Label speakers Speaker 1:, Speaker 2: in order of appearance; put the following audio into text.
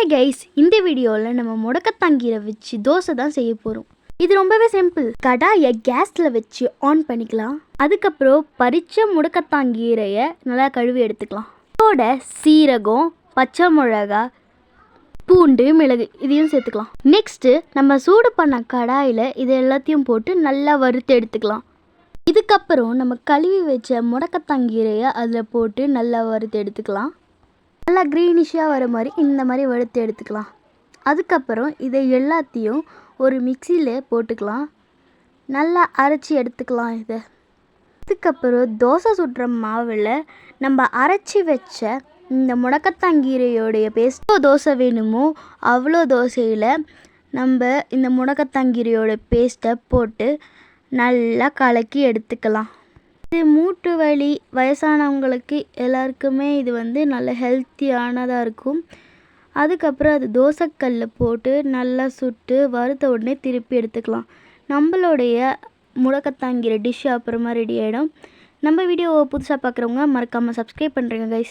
Speaker 1: Hi guys, இந்த வீடியோவில் நம்ம முடக்கத்தாங்கீரை வச்சு தோசை தான் செய்ய போகிறோம். இது ரொம்பவே சிம்பிள். கடாயை கேஸில் வச்சு ஆன் பண்ணிக்கலாம். அதுக்கப்புறம் பறித்த முடக்கத்தாங்கீரையை நல்லா கழுவி எடுத்துக்கலாம். இதோட சீரகம், பச்சை மிளகா, பூண்டு, மிளகு இதையும் சேர்த்துக்கலாம். நெக்ஸ்ட்டு நம்ம சூடு பண்ண கடாயில் இது எல்லாத்தையும் போட்டு நல்லா வறுத்து எடுத்துக்கலாம். இதுக்கப்புறம் நம்ம கழுவி வச்ச முடக்கத்தாங்கீரையை அதில் போட்டு நல்லா வறுத்து எடுத்துக்கலாம். நல்லா க்ரீனிஷாக வர மாதிரி இந்த மாதிரி வறுத்து எடுத்துக்கலாம். அதுக்கப்புறம் இதை எல்லாத்தையும் ஒரு மிக்சியில் போட்டுக்கலாம். நல்லா அரைச்சி எடுத்துக்கலாம். இதுக்கப்புறம் தோசை சுடுற மாவில் நம்ம அரைச்சி வச்ச இந்த முடக்கத்தாங்கீரையோடைய பேஸ்ட் தோசை வேணுமோ அவ்வளோ தோசையில் நம்ம இந்த முடக்கத்தாங்கீரையோட பேஸ்ட்டை போட்டு நல்லா கலக்கி எடுத்துக்கலாம். இது மூட்டு வலி வயசானவங்களுக்கு எல்லாருக்குமே இது நல்ல ஹெல்த்தியானதாக இருக்கும். அதுக்கப்புறம் அது தோசைக்கல்லில் போட்டு நல்லா சுட்டு வறுத்த உடனே திருப்பி எடுத்துக்கலாம். நம்மளுடைய முடக்கத்தாங்கீரை டிஷ் அப்புறமா ரெடி ஆகிடும். நம்ம வீடியோவை புதுசாக பார்க்குறவங்க மறக்காமல் சப்ஸ்கிரைப் பண்ணுறேங்க கைஸ்.